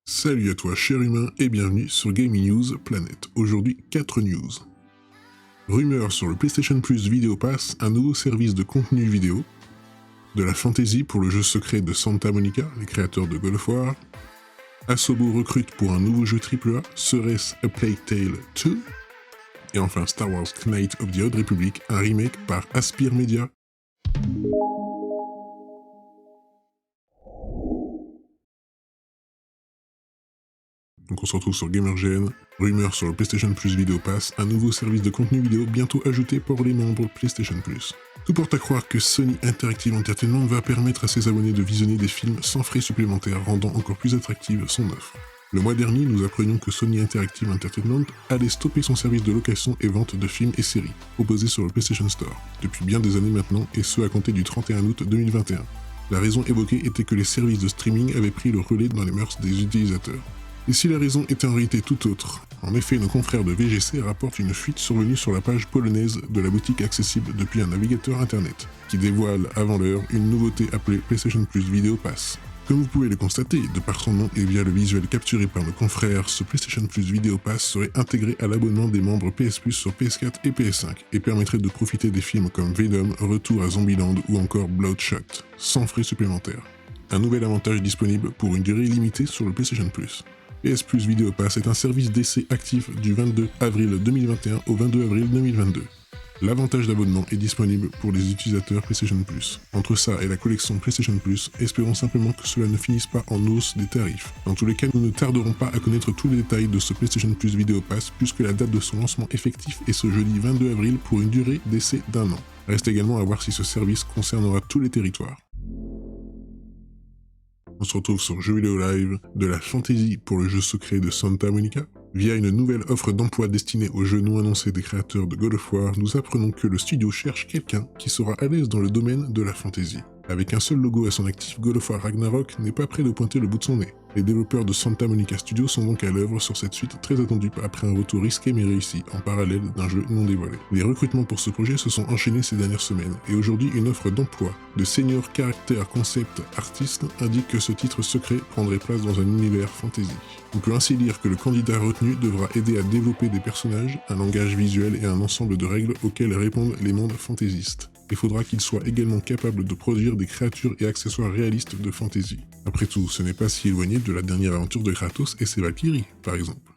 Salut à toi cher humain et bienvenue sur Gaming News Planet. Aujourd'hui 4 news. Rumeur sur le PlayStation Plus Video Pass, un nouveau service de contenu vidéo. De la fantasy pour le jeu secret de Santa Monica, les créateurs de God of War. Asobo recrute pour un nouveau jeu AAA, serait-ce A Plague Tale 2? Et enfin Star Wars Knights of the Old Republic, un remake par Aspyr Media. Donc on se retrouve sur GamerGN, rumeur sur le PlayStation Plus Video Pass, un nouveau service de contenu vidéo bientôt ajouté pour les membres PlayStation Plus. Tout porte à croire que Sony Interactive Entertainment va permettre à ses abonnés de visionner des films sans frais supplémentaires, rendant encore plus attractive son offre. Le mois dernier, nous apprenions que Sony Interactive Entertainment allait stopper son service de location et vente de films et séries, proposé sur le PlayStation Store, depuis bien des années maintenant, et ce à compter du 31 août 2021. La raison évoquée était que les services de streaming avaient pris le relais dans les mœurs des utilisateurs. Et si la raison était en réalité tout autre? En effet, nos confrères de VGC rapportent une fuite survenue sur la page polonaise de la boutique accessible depuis un navigateur internet, qui dévoile avant l'heure une nouveauté appelée PlayStation Plus Video Pass. Comme vous pouvez le constater, de par son nom et via le visuel capturé par nos confrères, ce PlayStation Plus Video Pass serait intégré à l'abonnement des membres PS Plus sur PS4 et PS5, et permettrait de profiter des films comme Venom, Retour à Zombieland ou encore Bloodshot, sans frais supplémentaires. Un nouvel avantage disponible pour une durée limitée sur le PlayStation Plus. PS Plus Video Pass est un service d'essai actif du 22 avril 2021 au 22 avril 2022. L'avantage d'abonnement est disponible pour les utilisateurs PlayStation Plus. Entre ça et la collection PlayStation Plus, espérons simplement que cela ne finisse pas en hausse des tarifs. Dans tous les cas, nous ne tarderons pas à connaître tous les détails de ce PlayStation Plus Video Pass puisque la date de son lancement effectif est ce jeudi 22 avril pour une durée d'essai d'1 an. Reste également à voir si ce service concernera tous les territoires. On se retrouve sur Jeux Vidéo Live, de la fantasy pour le jeu secret de Santa Monica. Via une nouvelle offre d'emploi destinée aux jeux non annoncés des créateurs de God of War, nous apprenons que le studio cherche quelqu'un qui sera à l'aise dans le domaine de la fantasy. Avec un seul logo à son actif, God of War Ragnarok n'est pas prêt de pointer le bout de son nez. Les développeurs de Santa Monica Studios sont donc à l'œuvre sur cette suite très attendue après un retour risqué mais réussi, en parallèle d'un jeu non dévoilé. Les recrutements pour ce projet se sont enchaînés ces dernières semaines, et aujourd'hui une offre d'emploi de Senior Character Concept Artist indique que ce titre secret prendrait place dans un univers fantasy. On peut ainsi lire que le candidat retenu devra aider à développer des personnages, un langage visuel et un ensemble de règles auxquelles répondent les mondes fantaisistes. Il faudra qu'il soit également capable de produire des créatures et accessoires réalistes de fantasy. Après tout, ce n'est pas si éloigné de la dernière aventure de Kratos et ses Valkyries, par exemple.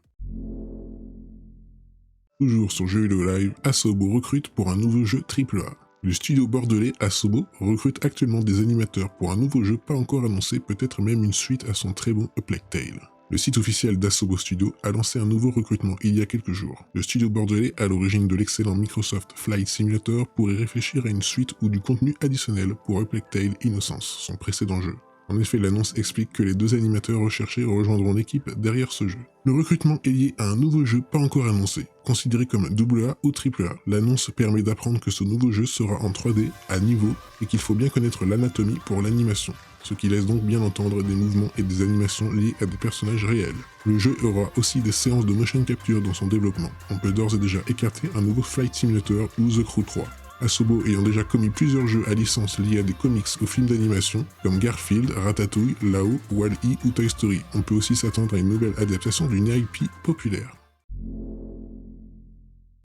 Toujours sur Jeux Vidéo Live, Asobo recrute pour un nouveau jeu AAA. Le studio bordelais Asobo recrute actuellement des animateurs pour un nouveau jeu pas encore annoncé, peut-être même une suite à son très bon A Plague Tale. Le site officiel d'Asobo Studio a lancé un nouveau recrutement il y a quelques jours. Le studio bordelais, à l'origine de l'excellent Microsoft Flight Simulator, pourrait réfléchir à une suite ou du contenu additionnel pour A Plague Tale Innocence, son précédent jeu. En effet, l'annonce explique que les deux animateurs recherchés rejoindront l'équipe derrière ce jeu. Le recrutement est lié à un nouveau jeu pas encore annoncé, considéré comme AA ou AAA. L'annonce permet d'apprendre que ce nouveau jeu sera en 3D, à niveau, et qu'il faut bien connaître l'anatomie pour l'animation, ce qui laisse donc bien entendre des mouvements et des animations liés à des personnages réels. Le jeu aura aussi des séances de motion capture dans son développement. On peut d'ores et déjà écarter un nouveau Flight Simulator ou The Crew 3. Asobo ayant déjà commis plusieurs jeux à licence liés à des comics ou films d'animation, comme Garfield, Ratatouille, Lao, Wall-E ou Toy Story. On peut aussi s'attendre à une nouvelle adaptation d'une IP populaire.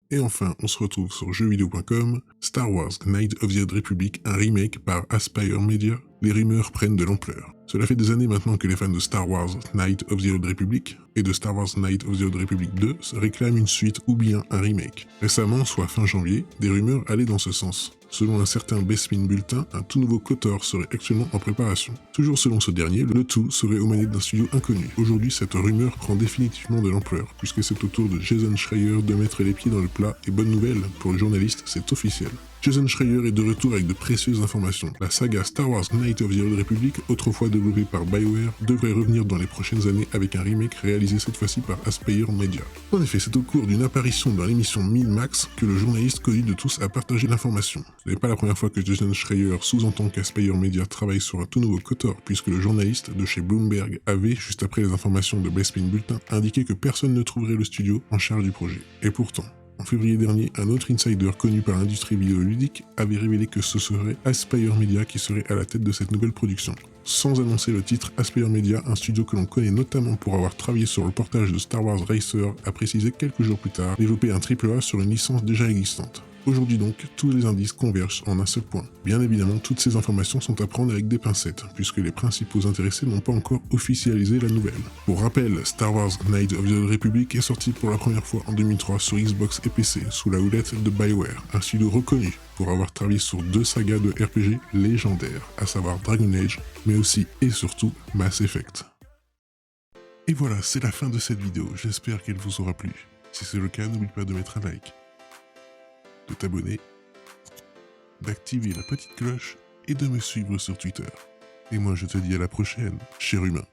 Et enfin, on se retrouve sur jeuxvideo.com, Star Wars Knights of the Old Republic, un remake par Aspyr Media. Les rumeurs prennent de l'ampleur. Cela fait des années maintenant que les fans de Star Wars Knights of the Old Republic et de Star Wars Knights of the Old Republic 2 réclament une suite ou bien un remake. Récemment, soit fin janvier, des rumeurs allaient dans ce sens. Selon un certain Bespin Bulletin, un tout nouveau KOTOR serait actuellement en préparation. Toujours selon ce dernier, le tout serait aux manettes d'un studio inconnu. Aujourd'hui, cette rumeur prend définitivement de l'ampleur, puisque c'est au tour de Jason Schreier de mettre les pieds dans le plat, et bonne nouvelle, pour le journaliste, c'est officiel. Jason Schreier est de retour avec de précieuses informations. La saga Star Wars Knights of the Old Republic, autrefois développée par BioWare, devrait revenir dans les prochaines années avec un remake réalisé cette fois-ci par Aspyr Media. En effet, c'est au cours d'une apparition dans l'émission Min Max que le journaliste connu de tous a partagé l'information. Ce n'est pas la première fois que Jason Schreier sous-entend qu'Aspyr Media travaille sur un tout nouveau KOTOR, puisque le journaliste de chez Bloomberg avait, juste après les informations de Bespin Bulletin, indiqué que personne ne trouverait le studio en charge du projet. Et pourtant, En février dernier, un autre insider connu par l'industrie vidéoludique avait révélé que ce serait Aspyr Media qui serait à la tête de cette nouvelle production. Sans annoncer le titre, Aspyr Media, un studio que l'on connaît notamment pour avoir travaillé sur le portage de Star Wars Racer, a précisé quelques jours plus tard développer un AAA sur une licence déjà existante. Aujourd'hui donc, tous les indices convergent en un seul point. Bien évidemment, toutes ces informations sont à prendre avec des pincettes, puisque les principaux intéressés n'ont pas encore officialisé la nouvelle. Pour rappel, Star Wars Knights of the Republic est sorti pour la première fois en 2003 sur Xbox et PC, sous la houlette de BioWare, un studio reconnu pour avoir travaillé sur 2 sagas de RPG légendaires, à savoir Dragon Age, mais aussi et surtout Mass Effect. Et voilà, c'est la fin de cette vidéo, j'espère qu'elle vous aura plu. Si c'est le cas, n'oublie pas de mettre un like, de t'abonner, d'activer la petite cloche et de me suivre sur Twitter. Et moi je te dis à la prochaine, cher humain.